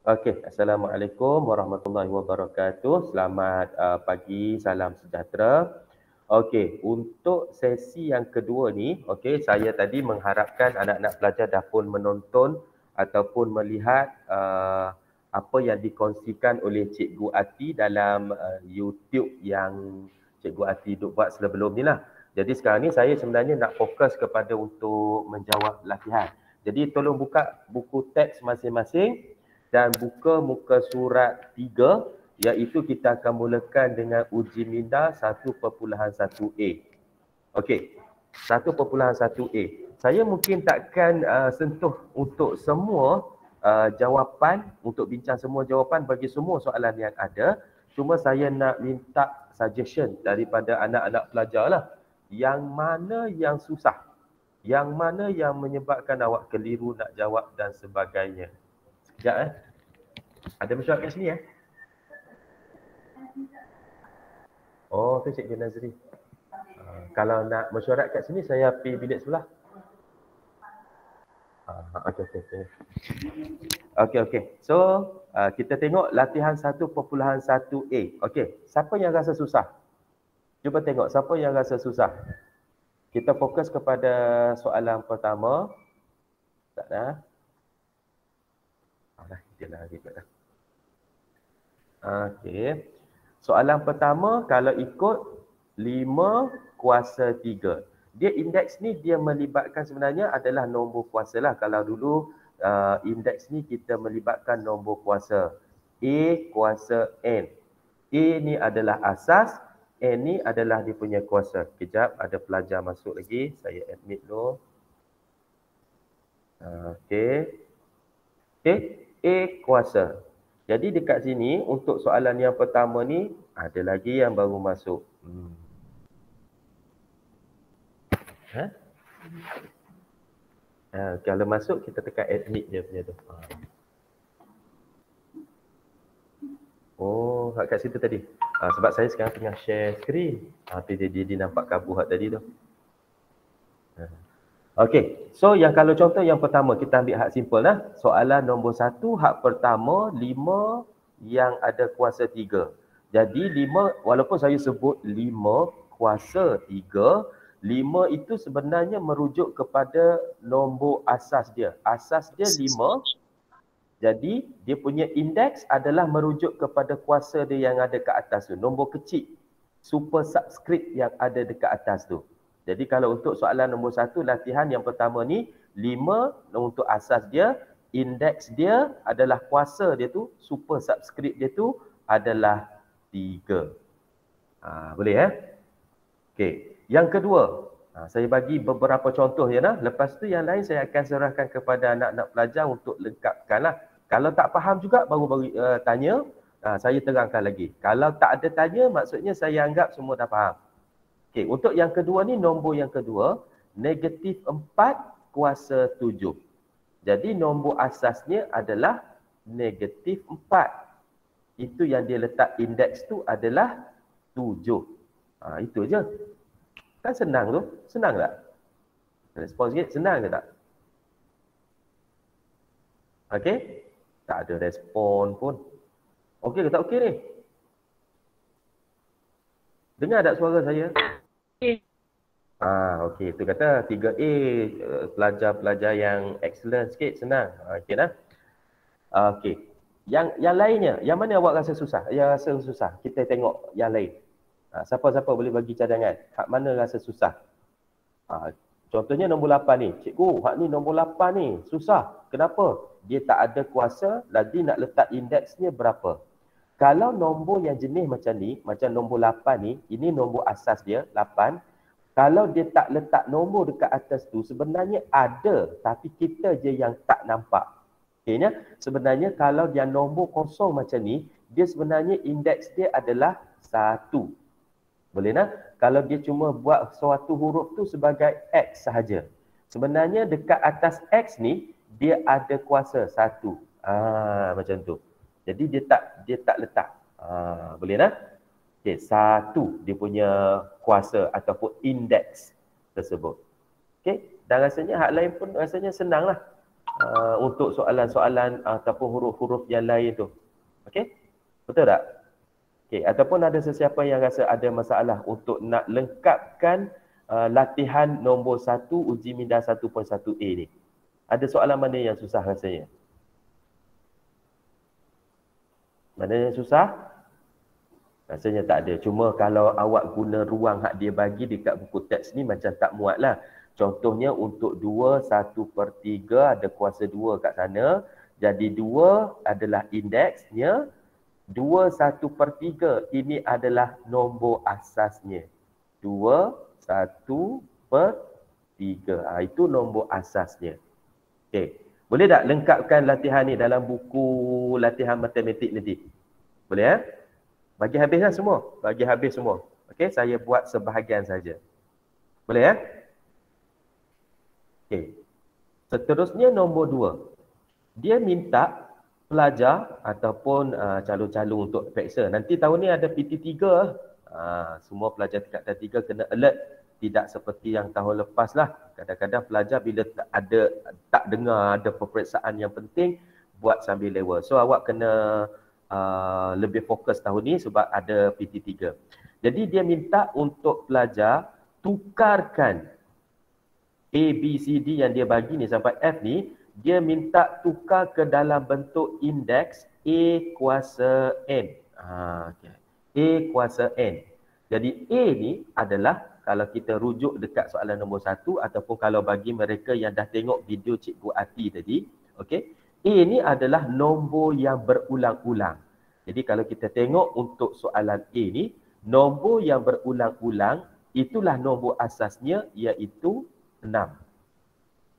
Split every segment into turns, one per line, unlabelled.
Okey, Assalamualaikum warahmatullahi wabarakatuh. Selamat pagi, salam sejahtera. Okey, untuk sesi yang kedua ni, okey, saya tadi mengharapkan anak-anak pelajar dah pun menonton ataupun melihat apa yang dikongsikan oleh Cikgu Ati dalam YouTube yang Cikgu Ati duk buat sebelum ni lah. Jadi sekarang ni saya sebenarnya nak fokus kepada untuk menjawab latihan. Jadi tolong buka buku teks masing-masing dan buka muka surat 3, iaitu kita akan mulakan dengan uji minda 1.1a. Okey, 1.1a. Saya mungkin takkan sentuh untuk semua jawapan, untuk bincang semua jawapan bagi semua soalan yang ada. Cuma saya nak minta suggestion daripada anak-anak pelajar lah. Yang mana yang susah? Yang mana yang menyebabkan awak keliru nak jawab dan sebagainya. Sekejap Ada mesyuarat kat sini Oh, tu Cikgu Nazri. Kalau nak mesyuarat kat sini, saya pergi bilik sebelah. Okey. So, kita tengok latihan 1.1a. Okey, siapa yang rasa susah? Cuba tengok siapa yang rasa susah. Kita fokus kepada soalan pertama. Tak dah. Dia lari pula dah. Okey. Soalan pertama, kalau ikut 5 kuasa 3. Dia indeks ni dia melibatkan sebenarnya adalah nombor kuasa lah. Kalau dulu indeks ni kita melibatkan nombor kuasa. A kuasa N. A ni adalah asas, N ni adalah dia punya kuasa. Kejap, ada pelajar masuk lagi. Saya admit dulu. Okey. A kuasa. Jadi dekat sini untuk soalan yang pertama ni ada lagi yang baru masuk. Kalau masuk kita tekan admit dia punya tu. Oh, kat situ tadi. Sebab saya sekarang tengah share screen. Dia nampak kabur tadi tu. Okey, so yang kalau contoh yang pertama kita ambil hak simple lah. Soalan nombor 1, hak pertama 5 yang ada kuasa 3. Jadi 5, walaupun saya sebut 5 kuasa 3, 5 itu sebenarnya merujuk kepada nombor asas dia. Asas dia 5. Jadi dia punya indeks adalah merujuk kepada kuasa dia yang ada ke atas tu. Nombor kecil, super subscript yang ada dekat atas tu. Jadi kalau untuk soalan nombor 1, latihan yang pertama ni, 5 untuk asas dia, indeks dia adalah kuasa dia tu, super subscript dia tu adalah 3. Boleh Okey. Yang kedua, saya bagi beberapa contoh je lah. Lepas tu yang lain saya akan serahkan kepada anak-anak pelajar untuk lengkapkan lah. Kalau tak faham juga baru tanya, saya terangkan lagi. Kalau tak ada tanya, maksudnya saya anggap semua dah faham. Okey, untuk yang kedua ni, nombor yang kedua, negatif 4 kuasa 7. Jadi nombor asasnya adalah negatif 4. Itu yang dia letak indeks tu adalah 7. Itu je. Kan senang tu? Senang tak? Respon sikit, senang ke tak? Okey? Tak ada respon pun. Okey ke tak okey ni? Dengar tak suara saya? Okey. Itu kata 3A, pelajar-pelajar yang excellent sikit, senang. Okey dah. Okey. Yang lainnya, yang mana awak rasa susah? Yang rasa susah, kita tengok yang lain. Siapa-siapa boleh bagi cadangan? Hak mana rasa susah? Contohnya nombor 8 ni. Cikgu, hak ni nombor 8 ni susah. Kenapa? Dia tak ada kuasa, lagi nak letak indeksnya berapa. Kalau nombor yang jenis macam ni, macam nombor 8 ni, ini nombor asas dia, 8. Kalau dia tak letak nombor dekat atas tu, sebenarnya ada, tapi kita je yang tak nampak. Okay, sebenarnya kalau dia nombor kosong macam ni, dia sebenarnya indeks dia adalah 1. Boleh nak? Kalau dia cuma buat suatu huruf tu sebagai X sahaja. Sebenarnya dekat atas X ni, dia ada kuasa 1. Macam tu. Jadi dia tak letak. Boleh tak? Okay, 1 dia punya kuasa ataupun indeks tersebut. Okay, dan rasanya hak lain pun rasanya senang lah. untuk soalan-soalan ataupun huruf-huruf yang lain tu. Okey? Betul tak? Okey, ataupun ada sesiapa yang rasa ada masalah untuk nak lengkapkan latihan nombor 1 uji minda 1.1A ni. Ada soalan mana yang susah rasanya? Mana yang susah? Rasanya tak ada. Cuma kalau awak guna ruang hak dia bagi dekat buku teks ni macam tak muat lah. Contohnya untuk 2, 1/3 ada kuasa 2 kat sana. Jadi 2 adalah indeksnya. 2, 1/3 ini adalah nombor asasnya. 2, 1/3. Itu nombor asasnya. Okey. Boleh tak lengkapkan latihan ni dalam buku latihan matematik nanti? Boleh ya? Bagi habislah semua. Bagi habis semua. Okey, saya buat sebahagian saja. Boleh ya? Okey. Seterusnya nombor 2. Dia minta pelajar ataupun calon-calon untuk periksa. Nanti tahun ni ada PT3. Semua pelajar tingkatan 3 kena alert. Tidak seperti yang tahun lepas lah. Kadang-kadang pelajar bila tak dengar ada peperiksaan yang penting, buat sambil level. So awak kena lebih fokus tahun ni sebab ada PT3. Jadi dia minta untuk pelajar tukarkan A, B, C, D yang dia bagi ni sampai F ni, dia minta tukar ke dalam bentuk indeks A kuasa N. Okay. A kuasa N. Jadi A ni adalah, kalau kita rujuk dekat soalan nombor 1 ataupun kalau bagi mereka yang dah tengok video Cikgu Ati tadi, okay, A ni adalah nombor yang berulang-ulang. Jadi kalau kita tengok untuk soalan A ni, nombor yang berulang-ulang itulah nombor asasnya, iaitu 6.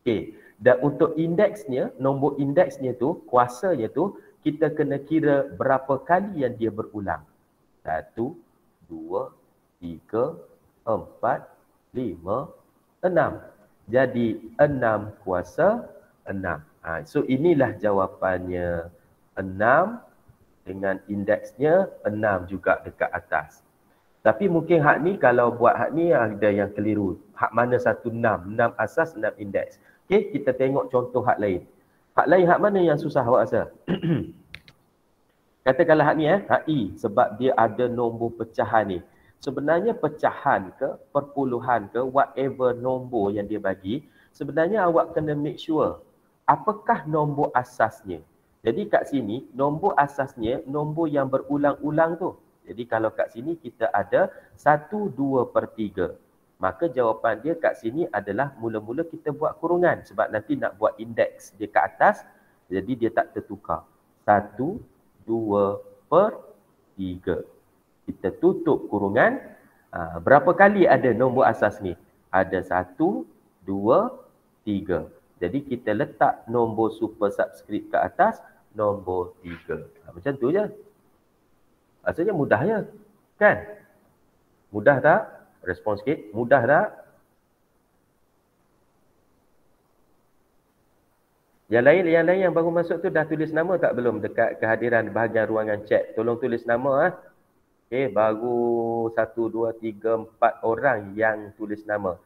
Okey. Dan untuk indeksnya, nombor indeksnya tu, kuasanya tu, kita kena kira berapa kali yang dia berulang. 1, 2, 3, 4, 5, 6. Jadi 6 kuasa 6. So inilah jawapannya. 6 dengan indeksnya 6 juga dekat atas. Tapi mungkin hak ni, kalau buat hak ni ada yang keliru. Hak mana 1, 6? 6 asas, 6 indeks. Okey, kita tengok contoh hak lain. Hak lain, hak mana yang susah awak rasa? Katakanlah hak ni hak I, sebab dia ada nombor pecahan ni. Sebenarnya pecahan ke, perpuluhan ke, whatever nombor yang dia bagi, sebenarnya awak kena make sure apakah nombor asasnya. Jadi kat sini, nombor asasnya nombor yang berulang-ulang tu. Jadi kalau kat sini kita ada 1/2/3. Maka jawapan dia kat sini adalah mula-mula kita buat kurungan. Sebab nanti nak buat indeks dia kat atas. Jadi dia tak tertukar. 1/2/3. Kita tutup kurungan. Berapa kali ada nombor asas ni? Ada 1, 2, 3. Jadi kita letak nombor super subscript ke atas. Nombor 3. Macam tu je. Rasanya mudah je. Kan? Mudah tak? Respon sikit. Mudah tak? Yang lain yang baru masuk tu dah tulis nama tak belum dekat kehadiran bahagian ruangan chat? Tolong tulis nama. Okey, baru 1, 2, 3, 4 orang yang tulis nama.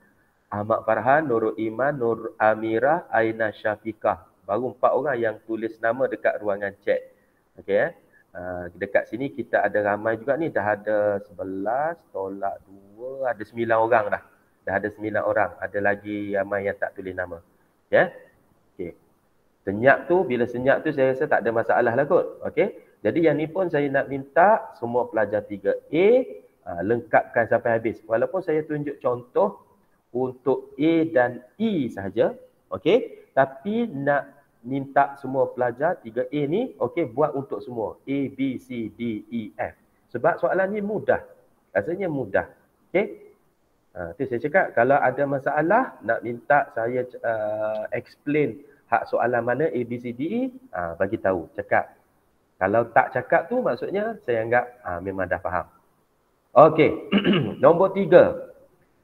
Ahmad Farhan, Nurul Iman, Nur Amirah, Aina Syafiqah. Baru 4 orang yang tulis nama dekat ruangan chat. Okey. Dekat sini kita ada ramai juga ni. Dah ada 11, tolak 2, ada 9 orang dah. Dah ada 9 orang. Ada lagi ramai yang tak tulis nama. Ya. Okey. Senyap tu, bila senyap tu saya rasa tak ada masalah lah kot. Okey. Jadi yang ni pun saya nak minta semua pelajar 3A lengkapkan sampai habis. Walaupun saya tunjuk contoh untuk A dan E sahaja. Okey. Tapi nak minta semua pelajar 3A ni, okey, buat untuk semua. A, B, C, D, E, F. Sebab soalan ni mudah. Rasanya mudah. Okey. Itu saya cakap, kalau ada masalah, nak minta saya explain hak soalan mana A, B, C, D, E, bagi tahu, cakap. Kalau tak cakap tu, maksudnya saya anggap memang dah faham. Okey. Nombor 3.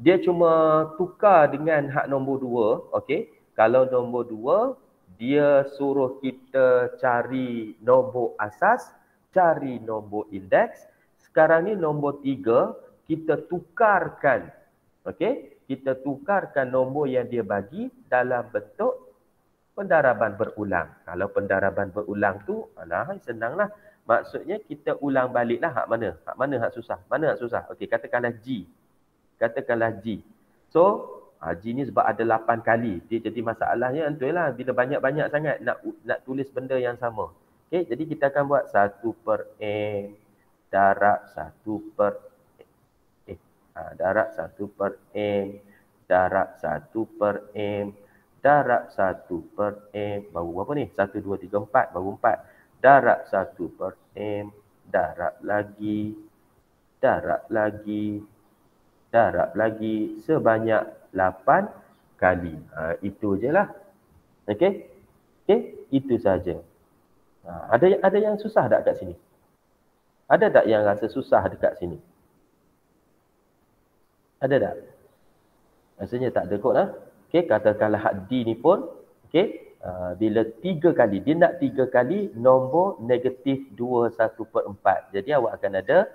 Dia cuma tukar dengan hak nombor 2. Okey. Kalau nombor 2, dia suruh kita cari nombor asas, cari nombor indeks. Sekarang ni nombor 3, kita tukarkan. Okey, kita tukarkan nombor yang dia bagi dalam bentuk pendaraban berulang. Kalau pendaraban berulang tu, alah, senanglah. Maksudnya kita ulang baliklah hak mana? Hak mana hak susah? Mana hak susah? Okey, katakanlah G. Katakanlah G. So, G ni sebab ada 8 kali. Dia jadi masalahnya entahlah bila banyak-banyak sangat nak tulis benda yang sama. Okey, jadi kita akan buat 1/m darab 1/m darab 1/m darab 1/m darab 1/m baru berapa ni? 1, 2, 3, 4 baru 4. Darab 1/m darab lagi darab lagi sebanyak 8 kali. Itu je lah. Okey? Okey, itu saja. Ada yang susah tak kat sini? Ada tak yang rasa susah dekat sini? Ada tak? Rasanya tak ada kot lah. Okey, katakanlah hak D ni pun, okey, bila 3 kali, dia nak 3 kali nombor negatif 21/4. Jadi awak akan ada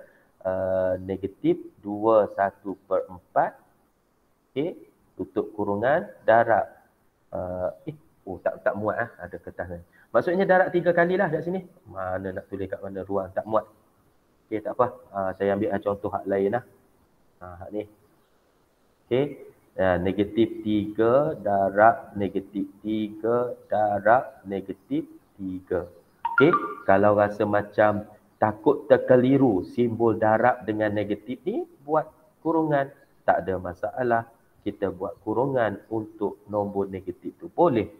negatif 21/4, okey, tutup kurungan, darab. Tak muat lah, ada kertas ni. Maksudnya darab 3 kali lah kat sini. Mana nak tulis kat mana, ruang tak muat. Okey, tak apa. Saya ambil contoh hak lain lah. Hak ni. Okey. Negatif 3 darab negatif 3 darab negatif 3. Okey. Kalau rasa macam takut terkeliru simbol darab dengan negatif ni, buat kurungan. Tak ada masalah. Kita buat kurungan untuk nombor negatif tu. Boleh.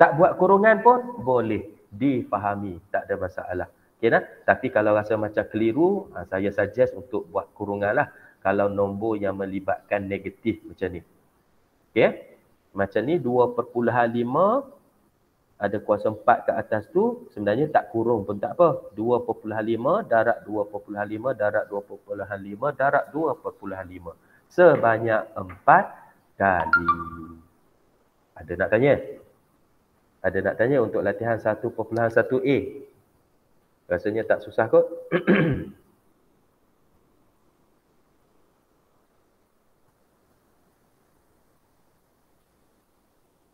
Tak buat kurungan pun boleh. Difahami. Tak ada masalah. Okey dah? Tapi kalau rasa macam keliru, saya suggest untuk buat kurungan lah. Kalau nombor yang melibatkan negatif macam ni. Okey. Macam ni 2/5 ada kuasa 4 kat atas tu, sebenarnya tak kurung pun tak apa. 2/5 darab 2/5 darab 2/5 darab 2/5. Sebanyak 4 kali. Ada nak tanya? Ada nak tanya untuk latihan 1.1a? Rasanya tak susah kot.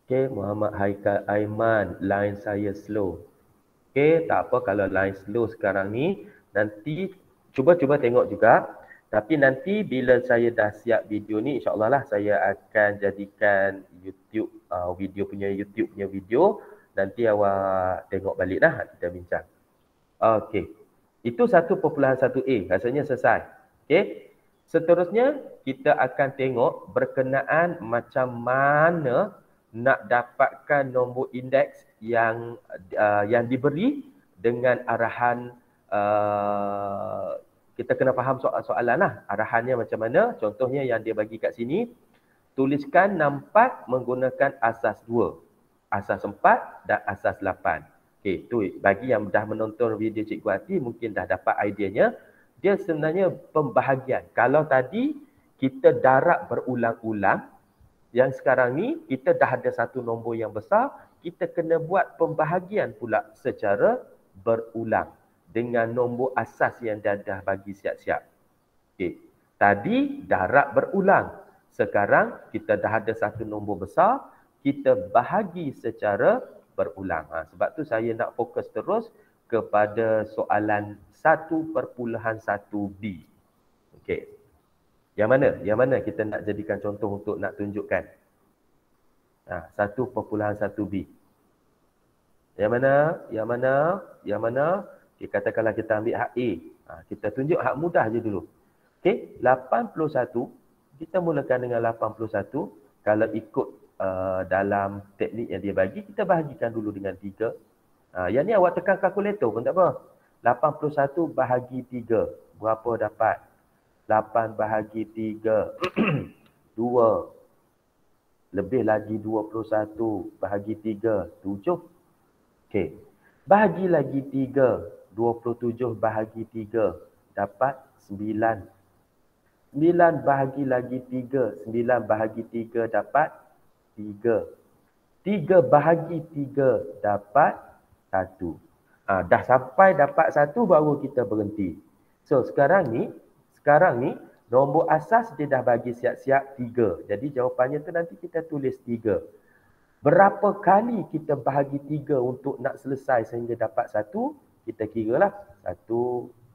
Okey, Muhammad Haikal Aiman, line saya slow. Okey, tak apa kalau line slow sekarang ni, nanti cuba tengok juga. Tapi nanti bila saya dah siap video ni, insya-Allah lah saya akan jadikan YouTube video punya video. Nanti awak tengok balik dah, kita bincang. Okey. Itu 1.1a, rasanya selesai. Okey. Seterusnya kita akan tengok berkenaan macam mana nak dapatkan nombor indeks yang diberi dengan arahan. Kita kena faham soalan lah. Arahannya macam mana. Contohnya yang dia bagi kat sini. Tuliskan 64 menggunakan asas 2. Asas 4 dan asas 8. Okey, tu bagi yang dah menonton video Cikgu Ati mungkin dah dapat idenya. Dia sebenarnya pembahagian. Kalau tadi kita darab berulang-ulang, yang sekarang ni kita dah ada satu nombor yang besar, kita kena buat pembahagian pula secara berulang dengan nombor asas yang dah bagi siap-siap. Okey. Tadi darab berulang. Sekarang kita dah ada satu nombor besar, kita bahagi secara berulang. Sebab tu saya nak fokus terus kepada soalan 1.1b. Okey. Yang mana? Yang mana kita nak jadikan contoh untuk nak tunjukkan? 1.1b. Yang mana? Yang mana? Yang mana? Okay, katakanlah kita ambil hak A. Kita tunjuk hak mudah je dulu. Okey, 81. Kita mulakan dengan 81. Kalau ikut dalam teknik yang dia bagi, kita bahagikan dulu dengan 3. Yang ni awak tekan kalkulator pun tak apa. 81 bahagi 3. Berapa dapat? 8 bahagi 3. 2. Lebih lagi 21 bahagi 3. 7. Okey. Bahagi lagi 3. 27 bahagi 3. Dapat 9. 9 bahagi lagi 3. 9 bahagi 3 dapat 3. 3 bahagi 3 dapat 1. Dah sampai dapat 1 baru kita berhenti. So sekarang ni nombor asas dia dah bagi siap-siap 3. Jadi jawapannya tu nanti kita tulis 3. Berapa kali kita bahagi 3 untuk nak selesai sehingga dapat 1? Kita kiralah 1,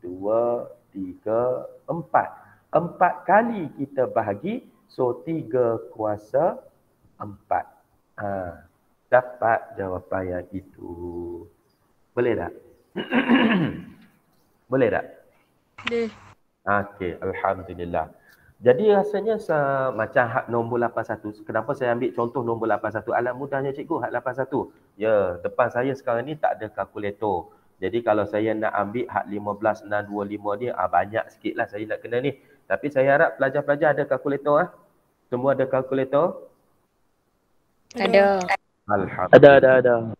2, 3, 4. 4 kali kita bahagi, so 3 kuasa 4. Dapat jawapan yang itu. Boleh tak? Boleh tak?
Boleh.
Okey, alhamdulillah. Jadi rasanya macam hak nombor 81. Kenapa saya ambil contoh nombor 81? Alam mudahnya cikgu, hak 81. Ya, depan saya sekarang ni tak ada kalkulator. Jadi kalau saya nak ambil hak 15625 ni, banyak sikitlah saya nak kena ni. Tapi saya harap pelajar-pelajar ada kalkulator. Semua ada kalkulator?
Ada.
Alhamdulillah. Ada.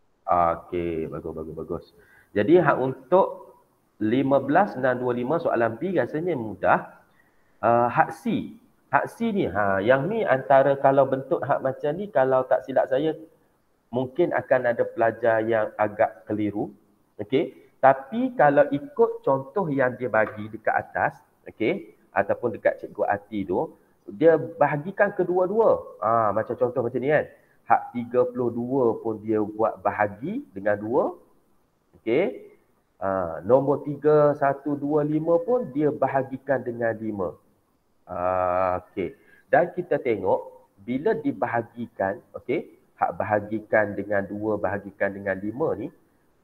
Okey, bagus. Jadi hak untuk 15625 soalan B rasanya mudah. Hak C. Hak C ni, yang ni antara kalau bentuk hak macam ni, kalau tak silap saya, mungkin akan ada pelajar yang agak keliru. Okey. Tapi kalau ikut contoh yang dia bagi dekat atas, okey, ataupun dekat Cikgu Ati tu, dia bahagikan kedua-dua. Macam contoh macam ni kan. Hak 32 pun dia buat bahagi dengan 2. Okey. Nombor 3125 pun dia bahagikan dengan 5. Okey. Dan kita tengok bila dibahagikan, okey, hak bahagikan dengan 2 bahagikan dengan 5 ni,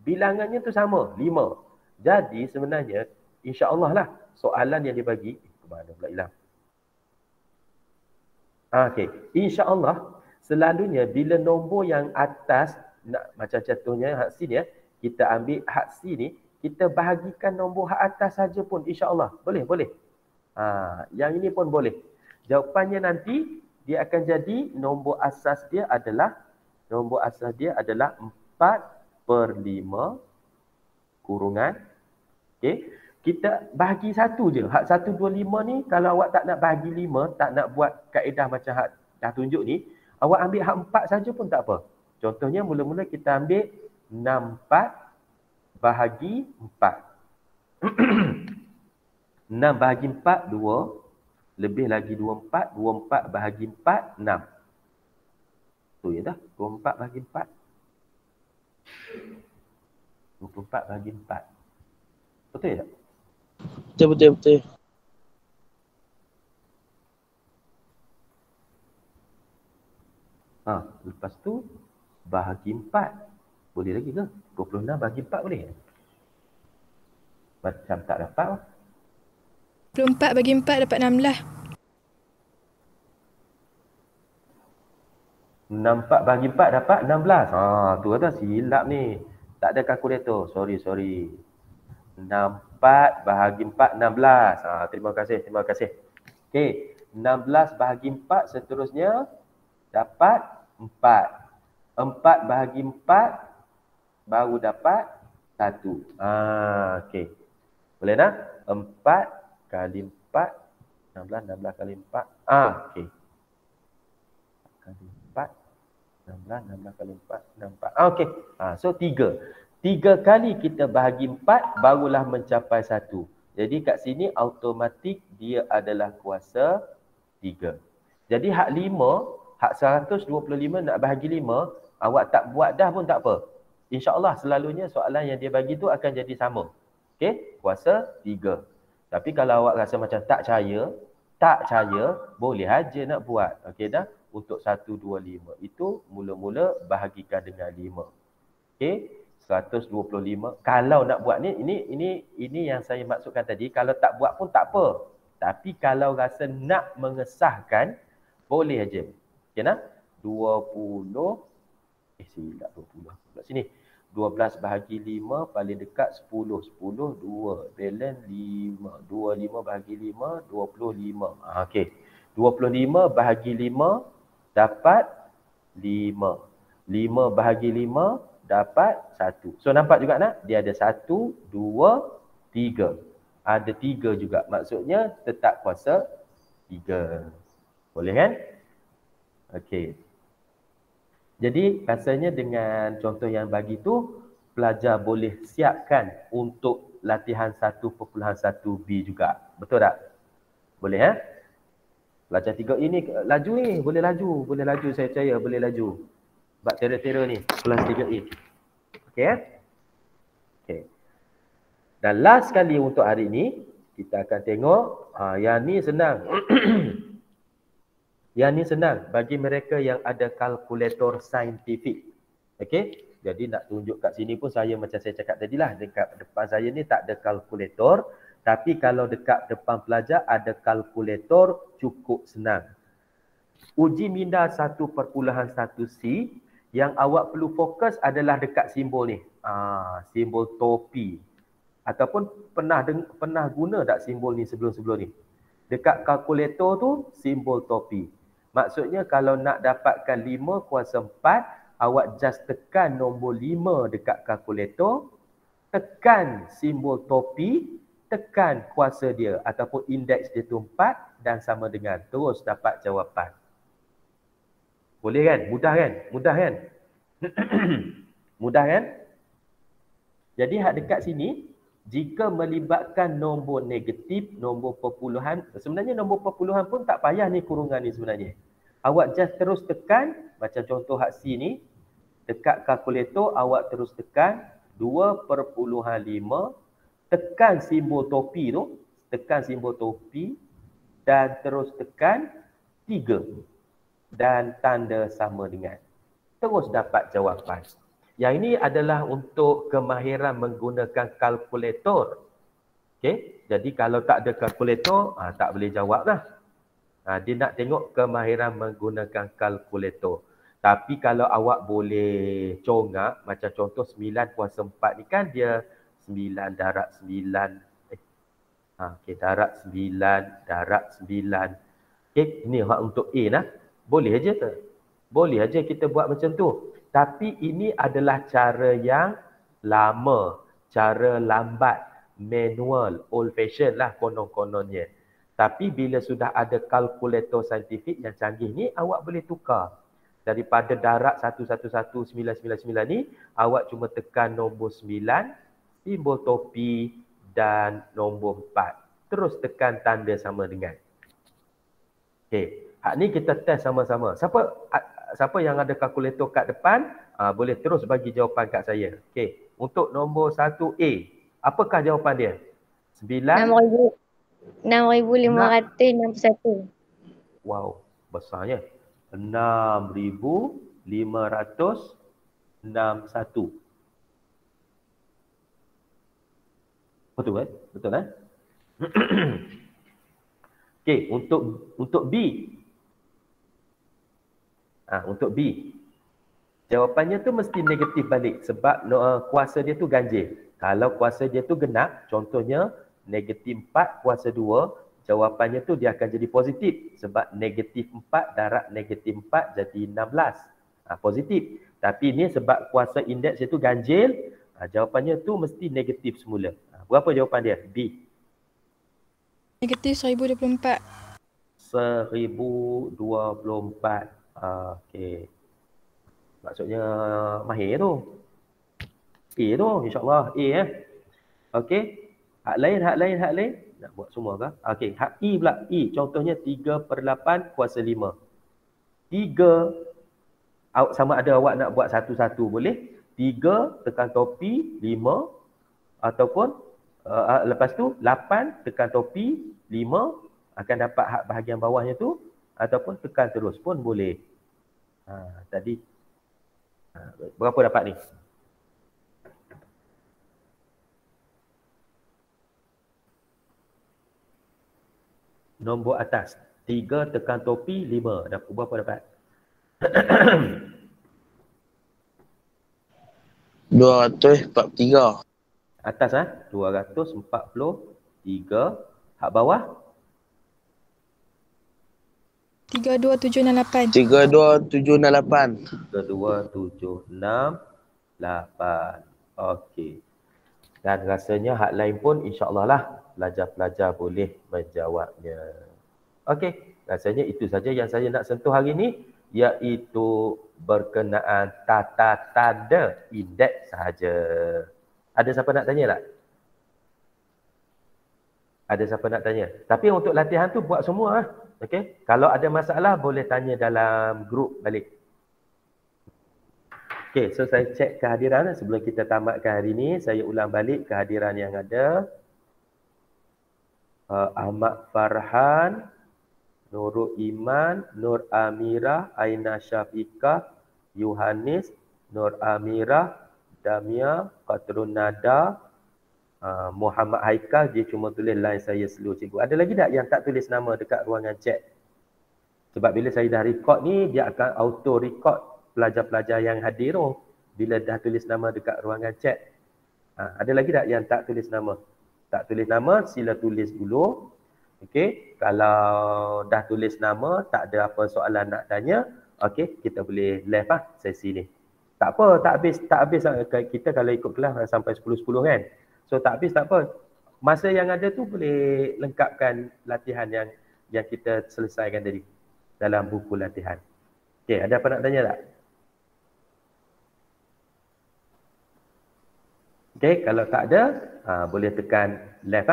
bilangannya tu sama, 5. Jadi sebenarnya insya-Allah lah soalan yang dibagi ke mana pula hilang. Okey, insya-Allah selalunya bila nombor yang atas nak macam contohnya hak C ni kita ambil hak C ni, kita bahagikan nombor hak atas saja pun insya-Allah. Boleh. Yang ini pun boleh. Jawapannya nanti dia akan jadi nombor asas dia adalah 4/5 kurungan. Okey. Kita bahagi satu je. Hak 125 ni kalau awak tak nak bahagi 5, tak nak buat kaedah macam hak dah tunjuk ni, awak ambil hak 4 saja pun tak apa. Contohnya mula-mula kita ambil 64 bahagi 4. 6 bahagi 4, 2. Lebih lagi 24. 24 bahagi 4, 6. Tu je dah. 24 bahagi 4. 24 bahagi 4. Betul tak?
Betul.
Lepas tu bahagi 4. Boleh lagi ke? 26 bahagi 4 boleh? Macam tak dapat.
24 bagi 4 dapat 16.
64 bagi 4 dapat 16. Tu kata silap ni. Tak ada kalkulator. Sorry. 64 bahagi 4, 16. Terima kasih. Okey. 16 bahagi 4 seterusnya dapat 4. 4 bahagi 4 baru dapat 1. Okey. Boleh tak? 4 kali 4, 16 kali 4. Okey. Kali 4, 16 kali 4, 64. Okey. So 3. 3 kali kita bahagi 4, barulah mencapai 1. Jadi kat sini automatik dia adalah kuasa 3. Jadi hak 5, hak 125 nak bahagi 5, awak tak buat dah pun tak apa. InsyaAllah selalunya soalan yang dia bagi tu akan jadi sama. Okey, kuasa 3. Tapi kalau awak rasa macam tak percaya, boleh aja nak buat. Okey dah? Untuk 125 itu mula-mula bahagikan dengan 5. Okey, 125. Kalau nak buat ni, ini yang saya maksudkan tadi. Kalau tak buat pun tak apa. Tapi kalau rasa nak mengesahkan, boleh aja. Okey nah? 20. Silap 20. Kat sini. 12 bahagi 5 paling dekat 10. 10, 2. Balance 5. 25 bahagi 5, 25. Okey. 25 bahagi 5 dapat 5. 5 bahagi 5 dapat 1. So nampak juga nak? Dia ada 1, 2, 3. Ada 3 juga. Maksudnya tetap kuasa 3. Boleh kan? Okey. Jadi rasanya dengan contoh yang bagi tu, pelajar boleh siapkan untuk latihan 1.1b juga. Betul tak? Boleh Pelajar 3 ini laju ni, boleh laju saya percaya boleh laju. Bab tera-tera ni, kelas 3A. Okey ya? Okey. Dan last sekali untuk hari ni, kita akan tengok, yang ni senang. Yang ni senang bagi mereka yang ada kalkulator saintifik. Okey? Jadi nak tunjuk kat sini pun saya macam saya cakap tadilah, dekat depan saya ni tak ada kalkulator, tapi kalau dekat depan pelajar ada kalkulator, cukup senang. Uji minda 1.1C yang awak perlu fokus adalah dekat simbol ni. Simbol topi. Ataupun pernah guna tak simbol ni sebelum-sebelum ni? Dekat kalkulator tu simbol topi. Maksudnya kalau nak dapatkan 5 kuasa 4, awak just tekan nombor 5 dekat kalkulator, tekan simbol topi, tekan kuasa dia ataupun indeks dia tu 4 dan sama dengan, terus dapat jawapan. Boleh kan? Mudah kan? Mudah kan? Mudah kan? Jadi hak dekat sini, jika melibatkan nombor negatif, nombor perpuluhan, sebenarnya nombor perpuluhan pun tak payah ni kurungan ni sebenarnya. Awak just terus tekan, macam contoh hak C ni, dekat kalkulator awak terus tekan 2.5, tekan simbol topi tu, tekan simbol topi dan terus tekan 3 dan tanda sama dengan. Terus dapat jawapan. Yang ini adalah untuk kemahiran menggunakan kalkulator. Okey, jadi kalau tak ada kalkulator, tak boleh jawab lah. Dia nak tengok kemahiran menggunakan kalkulator. Tapi kalau awak boleh congak, macam contoh 9 kuasa 4 ni kan dia 9 darab 9. Okey, darab 9, darab 9. Okey, ini hak untuk A lah. Boleh aja tak? Boleh aja kita buat macam tu. Tapi ini adalah cara yang lama, cara lambat, manual, old fashion lah konon-kononnya. Tapi bila sudah ada kalkulator saintifik yang canggih ni, awak boleh tukar. Daripada darab 111999 ni, awak cuma tekan nombor 9, simbol topi dan nombor 4. Terus tekan tanda sama dengan. Okey, hak ni kita test sama-sama. Siapa yang ada kalkulator kat depan, boleh terus bagi jawapan kat saya. Okey, untuk nombor 1A, apakah jawapan dia?
6,561.
Wow, besarnya. 6,561. Betul kan? Betul kan? Okey, untuk B. Untuk B. Jawapannya tu mesti negatif balik sebab kuasa dia tu ganjil. Kalau kuasa dia tu genap, contohnya negatif 4 kuasa 2, jawapannya tu dia akan jadi positif sebab negatif 4 darab negatif 4 jadi 16. Positif. Tapi ni sebab kuasa indeks dia tu ganjil, jawapannya tu mesti negatif semula. Berapa jawapan dia? B.
Negatif 1024.
1024. Okey. Maksudnya mahir tu. A tu, insyaAllah A ya. Okey. Hak lain. Nak buat semua ke? Okey, hak E pula. E, contohnya 3/8 kuasa 5. 3, sama ada awak nak buat satu-satu boleh. 3 tekan topi 5 ataupun lepas tu 8 tekan topi 5 akan dapat hak bahagian bawahnya tu ataupun tekan terus pun boleh. Tadi berapa dapat ni? Nombor atas 3 tekan topi 5. Dapat berapa dapat?
243.
Atas 243. Hak bawah
32768.
32768.
32768. Okey. Dan rasanya hak lain pun insya-Allah lah pelajar-pelajar boleh menjawabnya. Okey, rasanya itu saja yang saya nak sentuh hari ini, iaitu berkenaan tata tanda indeks sahaja. Ada siapa nak tanya tak? Ada siapa nak tanya? Tapi untuk latihan tu buat semua. Okey, kalau ada masalah boleh tanya dalam grup balik. Okey, so saya cek kehadiran sebelum kita tamatkan hari ini. Saya ulang balik kehadiran yang ada. Ahmad Farhan, Nurul Iman, Nur Amirah, Aina Syafiqah, Yohanis, Nur Amirah, Damia, Qatrun Nada, Muhammad Haikal. Dia cuma tulis line saya slow cikgu. Ada lagi tak yang tak tulis nama dekat ruangan chat? Sebab bila saya dah record ni, dia akan auto record pelajar-pelajar yang hadir bila dah tulis nama dekat ruangan chat. Ada lagi tak yang tak tulis nama? Tak tulis nama, sila tulis dulu. Okey, kalau dah tulis nama, tak ada apa soalan nak tanya, okey, kita boleh left sesi ni. Tak apa, tak habis kita kalau ikut kelas sampai 10:10 kan. So tak habis tak apa. Masa yang ada tu boleh lengkapkan latihan yang kita selesaikan tadi dalam buku latihan. Okey, ada apa nak tanya tak? Okey, kalau tak ada, boleh tekan left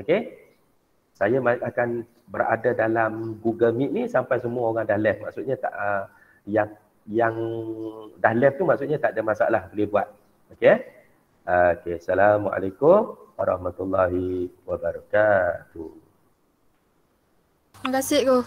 Okey. Saya akan berada dalam Google Meet ni sampai semua orang dah left. Maksudnya tak yang dah left tu maksudnya tak ada masalah, boleh buat. Okey. Okey, Assalamualaikum warahmatullahi wabarakatuh.
Terima kasih, Cikgu.